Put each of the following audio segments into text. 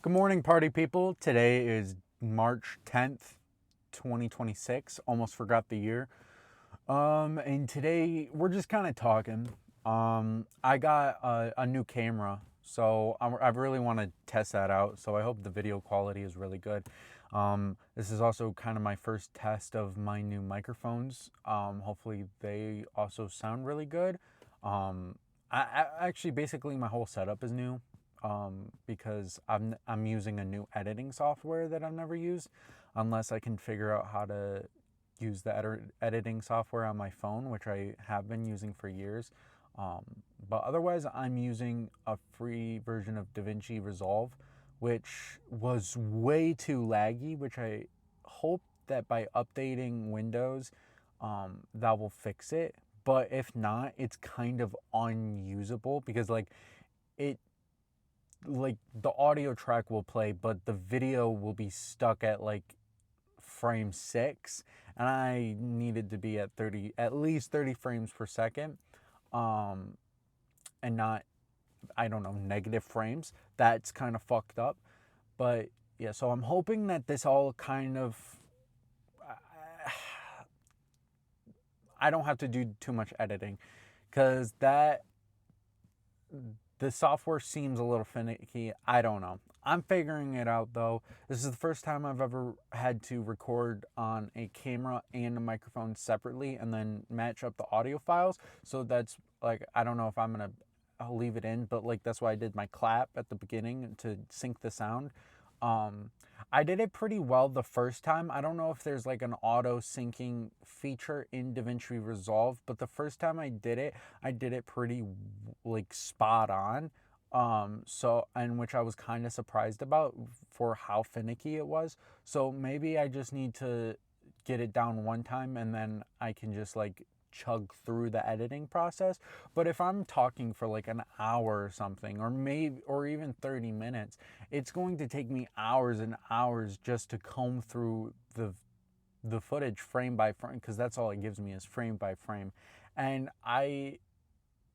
Good morning, party people. Today is March 10th, 2026. Almost forgot the year. And today we're just kind of talking. I got a new camera, so I really want to test that out. So I hope the video quality is really good. This is also kind of my first test of my new microphones. Hopefully they also sound really good. I actually basically my whole setup is new because I'm using a new editing software that I've never used, unless I can figure out how to use the editing software on my phone, which I have been using for years. But otherwise, I'm using a free version of DaVinci Resolve, which was way too laggy, which I hope that by updating Windows, that will fix it. But if not, it's kind of unusable because it like the audio track will play, but the video will be stuck at like frame 6, and I needed to be at 30, at least 30 frames per second, and not, I don't know, negative frames. That's kind of fucked up. But yeah, so I'm hoping that this all kind of, I don't have to do too much editing, because that the software seems a little finicky. I don't know. I'm figuring it out though. This is the first time I've ever had to record on a camera and a microphone separately and then match up the audio files. So that's like, I don't know if I'll leave it in, but like that's why I did my clap at the beginning to sync the sound. I did it pretty well the first time. I don't know if there's like an auto syncing feature in DaVinci Resolve, but the first time I did it pretty like spot on. And which I was kind of surprised about for how finicky it was. So maybe I just need to get it down one time and then I can just like chug through the editing process. But if I'm talking for like an hour or something, or maybe, or even 30 minutes, it's going to take me hours and hours just to comb through the footage frame by frame, because that's all it gives me is frame by frame. And I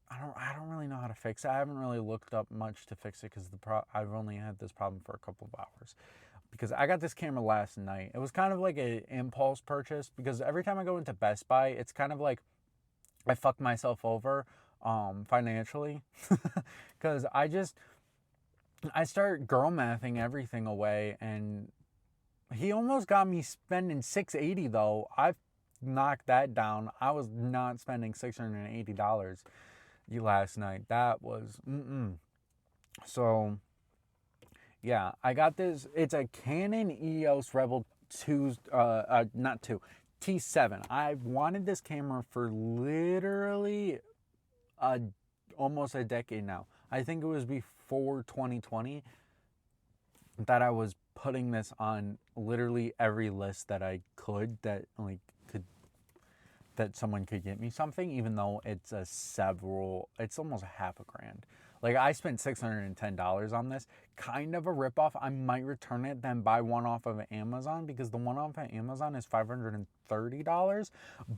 don't really know how to fix it. I haven't really looked up much to fix it because I've only had this problem for a couple of hours. Because I got this camera last night. It was kind of like an impulse purchase, because every time I go into Best Buy, it's kind of like I fuck myself over financially, because I start girl mathing everything away, and he almost got me spending $680 though. I've knocked that down. I was not spending $680 last night. That was So yeah, I got this. It's a Canon EOS Rebel 2, not 2, T7. I've wanted this camera for literally a, almost a decade now. I think it was before 2020 that I was putting this on literally every list that I could, that someone could get me something, even though it's it's almost half a grand. Like, I spent $610 on this. Kind of a ripoff. I might return it, then buy one off of Amazon, because the one off of Amazon is $530,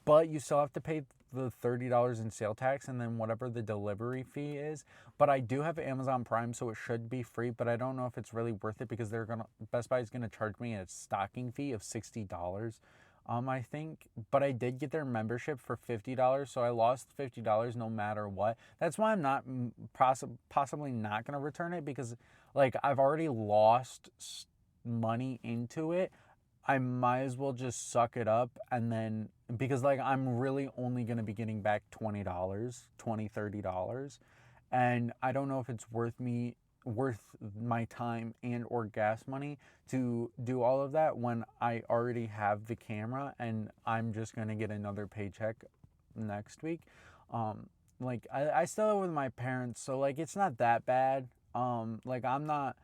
but you still have to pay the $30 in sale tax and then whatever the delivery fee is. But I do have Amazon Prime, so it should be free, but I don't know if it's really worth it, because Best Buy is gonna charge me a stocking fee of $60. I think, but I did get their membership for $50, so I lost $50 no matter what. That's why I'm not possibly not gonna return it, because like I've already lost money into it. I might as well just suck it up, and then, because like I'm really only gonna be getting back $20, $30, and I don't know if it's worth my time and or gas money to do all of that when I already have the camera and I'm just going to get another paycheck next week. Like I still live with my parents, so like it's not that bad. Like I'm not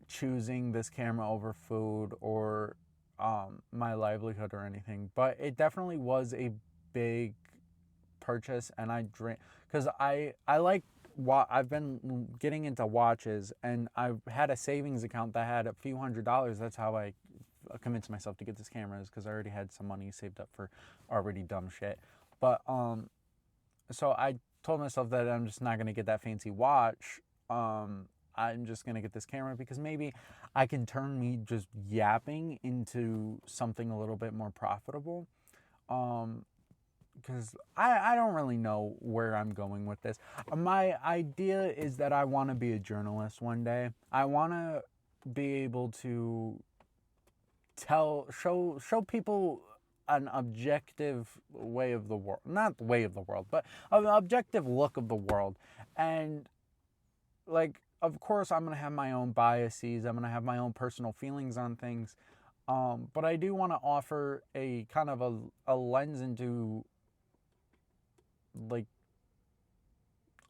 choosing this camera over food or my livelihood or anything, but it definitely was a big purchase. And I drink because I like I've been getting into watches, and I've had a savings account that had a few $100s. That's how I convinced myself to get this camera, is because I already had some money saved up for already dumb shit. But so I told myself that I'm just not gonna get that fancy watch. I'm just going to get this camera because maybe I can turn me just yapping into something a little bit more profitable. Because I don't really know where I'm going with this. My idea is that I want to be a journalist one day. I want to be able to show people an objective way of the world, not the way of the world, but an objective look of the world. And like, of course, I'm gonna have my own biases. I'm gonna have my own personal feelings on things. But I do want to offer a kind of a lens into, like,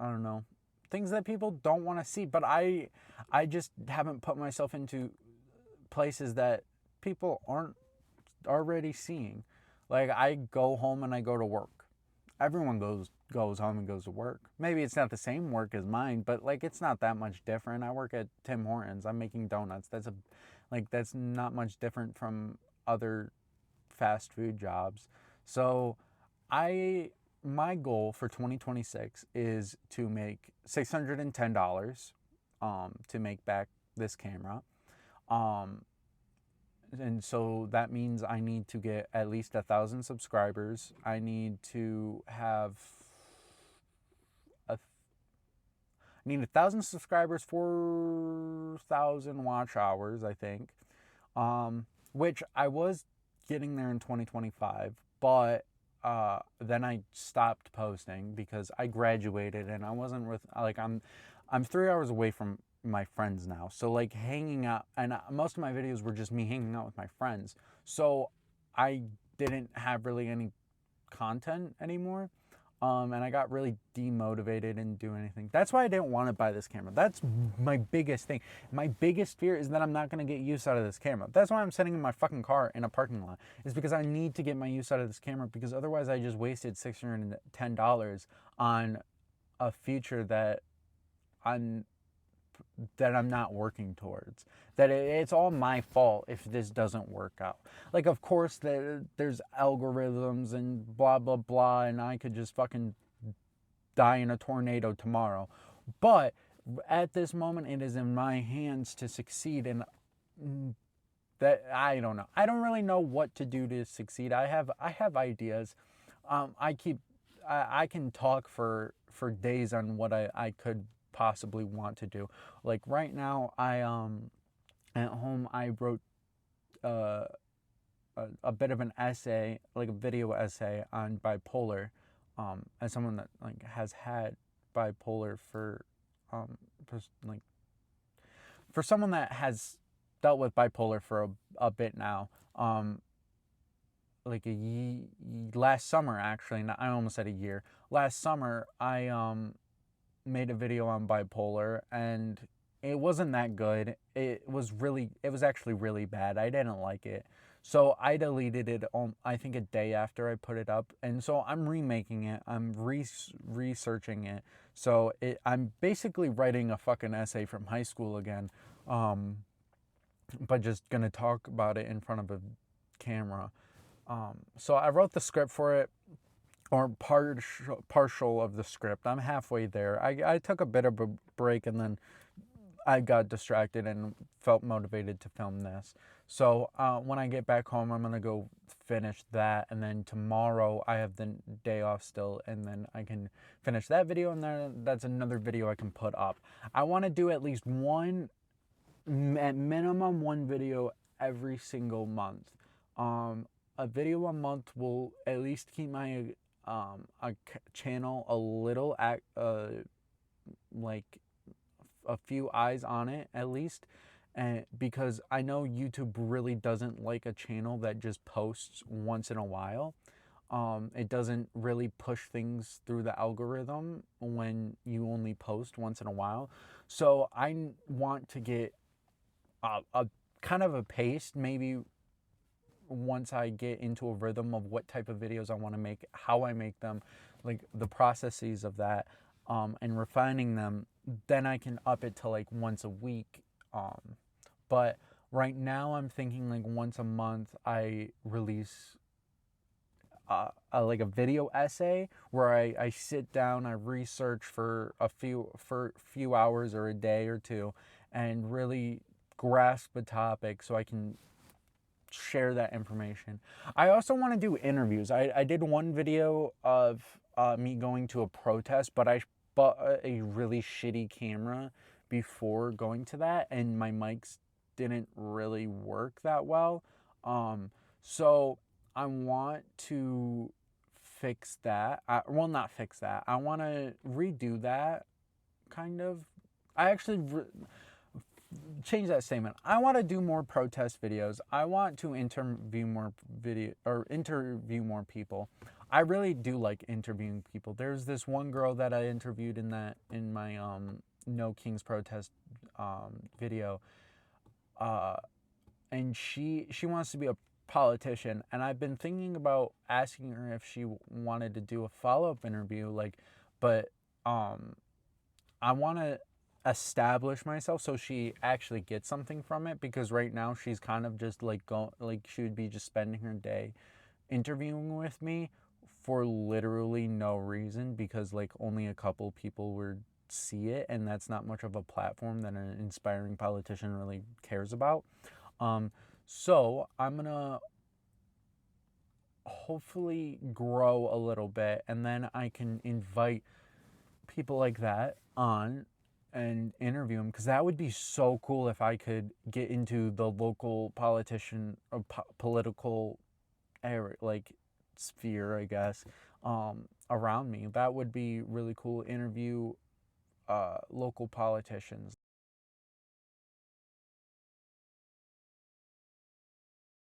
I don't know, things that people don't want to see. But I just haven't put myself into places that people aren't already seeing. Like, I go home and I go to work. Everyone goes home and goes to work. Maybe it's not the same work as mine, but like, it's not that much different. I work at Tim Hortons. I'm making donuts. That's not much different from other fast food jobs. So my goal for 2026 is to make $610 to make back this camera. And so that means I need to get at least 1,000 subscribers. I need to have I need 1,000 subscribers, 4,000 watch hours, I think. Which I was getting there in 2025, but then I stopped posting because I graduated and I wasn't with, like, I'm 3 hours away from my friends now. So like, hanging out, and most of my videos were just me hanging out with my friends. So I didn't have really any content anymore. And I got really demotivated and do anything. That's why I didn't want to buy this camera. That's my biggest thing. My biggest fear is that I'm not going to get use out of this camera. That's why I'm sitting in my fucking car in a parking lot. Is because I need to get my use out of this camera, because otherwise I just wasted $610 on a future that I'm not working towards. That it's all my fault if this doesn't work out. Like, of course, there's algorithms and blah, blah, blah, and I could just fucking die in a tornado tomorrow. But at this moment, it is in my hands to succeed, and that, I don't know. I don't really know what to do to succeed. I have ideas. I can talk for days on what I could possibly want to do. Like, right now, I at home I wrote a bit of an essay, like a video essay on bipolar, as someone that like has had bipolar for like, for someone that has dealt with bipolar for a bit now. Like last summer, actually, I almost said a year. Last summer, I made a video on bipolar, and it wasn't that good. It was actually really bad. I didn't like it. So I deleted it, I think a day after I put it up. And so I'm remaking it. I'm researching it. So I'm basically writing a fucking essay from high school again. But just going to talk about it in front of a camera. So I wrote the script for it, or partial of the script. I'm halfway there. I took a bit of a break, and then I got distracted and felt motivated to film this. So when I get back home, I'm going to go finish that. And then tomorrow I have the day off still, and then I can finish that video, and then that's another video I can put up. I want to do at least at minimum one video every single month. A video a month will at least keep my channel a little like a few eyes on it at least, and because I know YouTube really doesn't like a channel that just posts once in a while. It doesn't really push things through the algorithm when you only post once in a while. So I want to get a kind of a pace, maybe once I get into a rhythm of what type of videos I want to make, how I make them, like the processes of that, and refining them, then I can up it to like once a week. But right now I'm thinking like once a month I release like a video essay where I sit down, I research for a few hours or a day or two, and really grasp a topic so I can share that information. I also want to do interviews. I did one video of me going to a protest, but I bought a really shitty camera before going to that, and my mics didn't really work that well. So I want to fix that. Well, not fix that. I want to redo that, kind of. I actually change that statement. I want to do more protest videos. I want to interview more people. I really do like interviewing people. There's this one girl that I interviewed in my No Kings protest video, and she wants to be a politician, and I've been thinking about asking her if she wanted to do a follow-up interview, but I want to establish myself so she actually gets something from it, because right now she's kind of just she would be just spending her day interviewing with me for literally no reason, because only a couple people would see it, and that's not much of a platform that an inspiring politician really cares about. So I'm gonna hopefully grow a little bit, and then I can invite people like that on and interview them, because that would be so cool if I could get into the local politician or political area, sphere, I guess, around me. That would be really cool. Interview local politicians.